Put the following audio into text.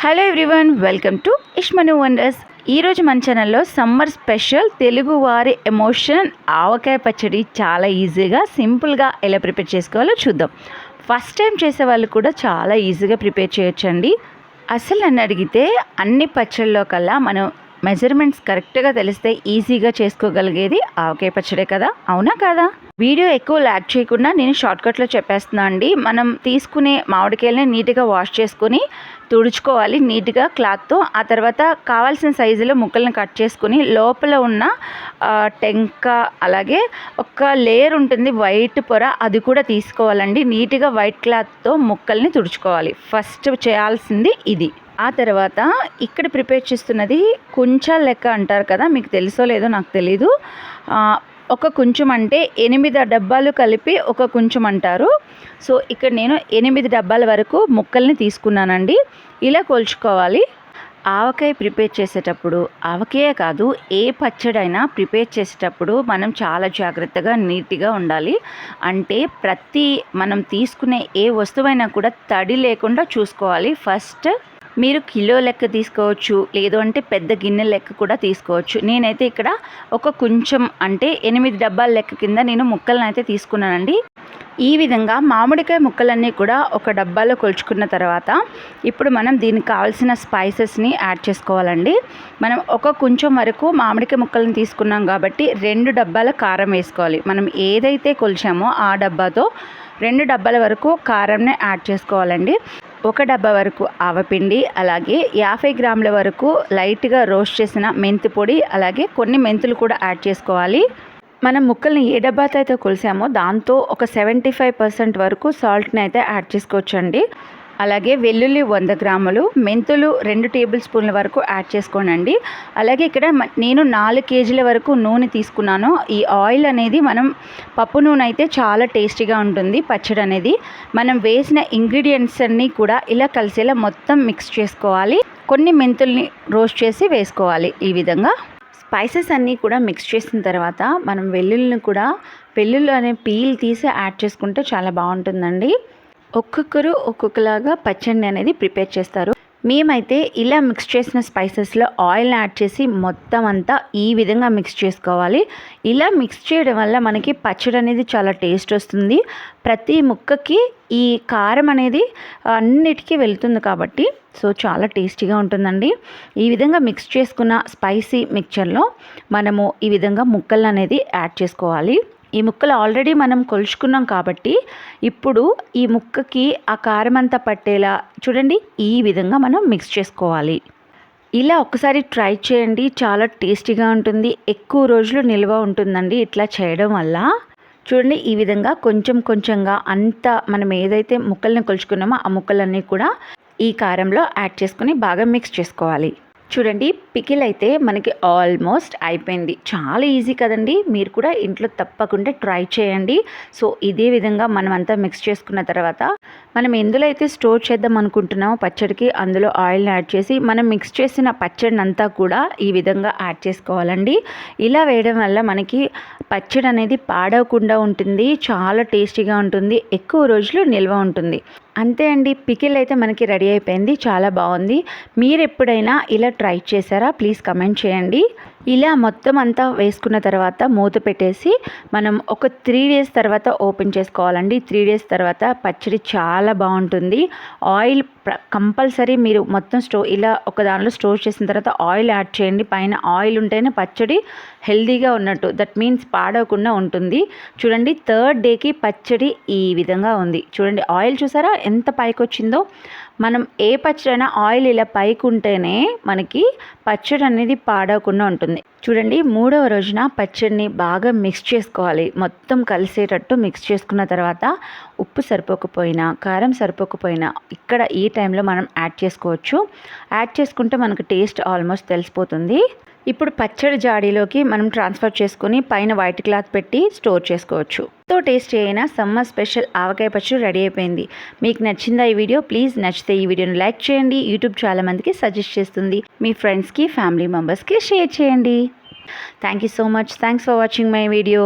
Hello everyone, welcome to ఇష్మను wonders. ఈరోజు మన ఛానల్లో సమ్మర్ స్పెషల్ తెలుగువారి ఎమోషన్ ఆవకాయ పచ్చడి చాలా ఈజీగా సింపుల్గా ఎలా ప్రిపేర్ చేసుకోవాలో చూద్దాం. ఫస్ట్ టైం చేసే వాళ్ళు కూడా చాలా ఈజీగా ప్రిపేర్ చేయొచ్చండి. అసలు నన్ను అడిగితే అన్ని పచ్చళ్ళలో కల్లా మనం మెజర్మెంట్స్ కరెక్ట్గా తెలిస్తే ఈజీగా చేసుకోగలిగేది ఆవకాయ పచ్చడే కదా, అవునా కదా? వీడియో ఎక్కువ ల్యాగ్ చేయకుండా నేను షార్ట్కట్లో చెప్పేస్తున్నా అండి. మనం తీసుకునే మామిడికాయలని నీట్గా వాష్ చేసుకొని తుడుచుకోవాలి నీట్గా క్లాత్తో. ఆ తర్వాత కావాల్సిన సైజులో ముక్కలను కట్ చేసుకుని లోపల ఉన్న టెంక అలాగే ఒక లేయర్ ఉంటుంది వైట్ పొర, అది కూడా తీసుకోవాలండి. నీట్గా వైట్ క్లాత్తో ముక్కల్ని తుడుచుకోవాలి. ఫస్ట్ చేయాల్సింది ఇది. ఆ తర్వాత ఇక్కడ ప్రిపేర్ చేస్తున్నది కుంచాల లెక్క అంటారు కదా, మీకు తెలుసో లేదో నాకు తెలీదు. ఒక కొంచెం అంటే 8 డబ్బాలు కలిపి ఒక కొంచెం అంటారు. సో ఇక్కడ నేను 8 డబ్బాల వరకు ముక్కల్ని తీసుకున్నానండి. ఇలా కొలుచుకోవాలి. ఆవకాయ ప్రిపేర్ చేసేటప్పుడు, ఆవకాయ కాదు ఏ పచ్చడైనా ప్రిపేర్ చేసేటప్పుడు మనం చాలా జాగ్రత్తగా నీట్గా ఉండాలి. అంటే మనం తీసుకునే ఏ వస్తువైనా కూడా తడి లేకుండా చూసుకోవాలి. ఫస్ట్ మీరు కిలో లెక్క తీసుకోవచ్చు, లేదు అంటే పెద్ద గిన్నె లెక్క కూడా తీసుకోవచ్చు. నేనైతే ఇక్కడ ఒక కొంచెం అంటే 8 డబ్బాల లెక్క కింద నేను ముక్కలను అయితే తీసుకున్నానండి. ఈ విధంగా మామిడికాయ ముక్కలన్నీ కూడా ఒక డబ్బాలో కొలుచుకున్న తర్వాత ఇప్పుడు మనం దీనికి కావాల్సిన స్పైసెస్ని యాడ్ చేసుకోవాలండి. మనం ఒక కొంచెం వరకు మామిడికాయ ముక్కలను తీసుకున్నాం కాబట్టి 2 డబ్బాల కారం వేసుకోవాలి. మనం ఏదైతే కొలిచామో ఆ డబ్బాతో 2 డబ్బాల వరకు కారంని యాడ్ చేసుకోవాలండి. 1 డబ్బా వరకు ఆవపిండి, అలాగే 50 గ్రాముల వరకు లైట్గా రోస్ట్ చేసిన మెంతి పొడి, అలాగే కొన్ని మెంతులు కూడా యాడ్ చేసుకోవాలి. మనం ముక్కల్ని ఏ డబ్బాతో అయితే కొలిసామో దాంతో ఒక 75% వరకు సాల్ట్ని అయితే యాడ్ చేసుకోవచ్చండి. అలాగే వెల్లుల్లి 100 గ్రాములు, మెంతులు 2 టేబుల్ స్పూన్ల వరకు యాడ్ చేసుకోనండి. అలాగే ఇక్కడ నేను 4 కేజీల వరకు నూనె తీసుకున్నాను. ఈ ఆయిల్ అనేది మనం పప్పు నూనె అయితే చాలా టేస్టీగా ఉంటుంది పచ్చడి అనేది. మనం వేసిన ఇంగ్రీడియంట్స్ అన్నీ కూడా ఇలా కలిసేలా మొత్తం మిక్స్ చేసుకోవాలి. కొన్ని మెంతుల్ని రోస్ట్ చేసి వేసుకోవాలి. ఈ విధంగా స్పైసెస్ అన్నీ కూడా మిక్స్ చేసిన తర్వాత మనం వెల్లుల్లి అనే పీల్ తీసి యాడ్ చేసుకుంటే చాలా బాగుంటుందండి. ఒక్కొక్కరు ఒక్కొక్కలాగా పచ్చడి అనేది ప్రిపేర్ చేస్తారు. మేమైతే ఇలా మిక్స్ చేసిన స్పైసెస్లో ఆయిల్ని యాడ్ చేసి మొత్తం అంతా ఈ విధంగా మిక్స్ చేసుకోవాలి. ఇలా మిక్స్ చేయడం వల్ల మనకి పచ్చడి అనేది చాలా టేస్ట్ వస్తుంది. ప్రతి ముక్కకి ఈ కారం అనేది అన్నిటికీ వెళ్తుంది కాబట్టి సో చాలా టేస్టీగా ఉంటుందండి. ఈ విధంగా మిక్స్ చేసుకున్న స్పైసీ మిక్చర్లో మనము ఈ విధంగా ముక్కలు అనేది యాడ్ చేసుకోవాలి. ఈ ముక్కలు ఆల్రెడీ మనం కొలుచుకున్నాం కాబట్టి ఇప్పుడు ఈ ముక్కకి ఆ కారం అంతా పట్టేలా చూడండి ఈ విధంగా మనం మిక్స్ చేసుకోవాలి. ఇలా ఒకసారి ట్రై చేయండి, చాలా టేస్టీగా ఉంటుంది. ఎక్కువ రోజులు నిల్వ ఉంటుందండి ఇట్లా చేయడం వల్ల. చూడండి ఈ విధంగా కొంచెం కొంచెంగా అంతా మనం ఏదైతే ముక్కల్ని కొలుచుకున్నామో ఆ ముక్కలన్నీ కూడా ఈ కారంలో యాడ్ చేసుకుని బాగా మిక్స్ చేసుకోవాలి. చూడండి పికిల్ అయితే మనకి ఆల్మోస్ట్ అయిపోయింది. చాలా ఈజీ కదండి, మీరు కూడా ఇంట్లో తప్పకుండా ట్రై చేయండి. సో ఇదే విధంగా మనం అంతా మిక్స్ చేసుకున్న తర్వాత మనం ఎందులో అయితే స్టోర్ చేద్దాం అనుకుంటున్నామో పచ్చడికి అందులో ఆయిల్ని యాడ్ చేసి మనం మిక్స్ చేసిన పచ్చడిని అంతా కూడా ఈ విధంగా యాడ్ చేసుకోవాలండి. ఇలా వేయడం వల్ల మనకి పచ్చడి అనేది పాడవకుండా ఉంటుంది, చాలా టేస్టీగా ఉంటుంది, ఎక్కువ రోజులు నిల్వ ఉంటుంది. అంతే అండి, పికిల్ అయితే మనకి రెడీ అయిపోయింది. చాలా బాగుంది. మీరు ఎప్పుడైనా ఇలా ట్రై చేశారా? ప్లీజ్ కమెంట్ చేయండి. ఇలా మొత్తం అంతా వేసుకున్న తర్వాత మూత పెట్టేసి మనం ఒక 3 డేస్ తర్వాత ఓపెన్ చేసుకోవాలండి. 3 డేస్ తర్వాత పచ్చడి చాలా బాగుంటుంది. ఆయిల్ కంపల్సరీ మీరు మొత్తం ఇలా ఒక దానిలో స్టోర్ చేసిన తర్వాత ఆయిల్ యాడ్ చేయండి. పైన ఆయిల్ ఉంటేనే పచ్చడి హెల్దీగా ఉన్నట్టు, దట్ మీన్స్ పాడవకుండా ఉంటుంది. చూడండి 3rd డేకి పచ్చడి ఈ విధంగా ఉంది. చూడండి ఆయిల్ చూసారా ఎంత పైకి వచ్చిందో. మనం ఏ పచ్చడి అయినా ఆయిల్ ఇలా పైకి ఉంటేనే మనకి పచ్చడి అనేది పాడవకుండా ఉంటుంది. చూడండి 3వ రోజున పచ్చడిని బాగా మిక్స్ చేసుకోవాలి. మొత్తం కలిసేటట్టు మిక్స్ చేసుకున్న తర్వాత ఉప్పు సరిపోకపోయినా, కారం సరిపోకపోయినా ఇక్కడ ఈ టైంలో మనం యాడ్ చేసుకోవచ్చు. యాడ్ చేసుకుంటే మనకు టేస్ట్ ఆల్మోస్ట్ తెలిసిపోతుంది. ఇప్పుడు పచ్చడి జాడీలోకి మనం ట్రాన్స్ఫర్ చేసుకుని పైన వైట్ క్లాత్ పెట్టి స్టోర్ చేసుకోవచ్చు. ఎంతో టేస్టీ అయిన సమ్మర్ స్పెషల్ ఆవకాయ పచ్చడి రెడీ అయిపోయింది. మీకు నచ్చిందా ఈ వీడియో? ప్లీజ్ నచ్చితే ఈ వీడియోని లైక్ చేయండి. యూట్యూబ్ చాలా మందికి సజెస్ట్ చేస్తుంది. మీ ఫ్రెండ్స్కి, ఫ్యామిలీ మెంబర్స్కి షేర్ చేయండి. Thank you so much. Thanks for watching my video.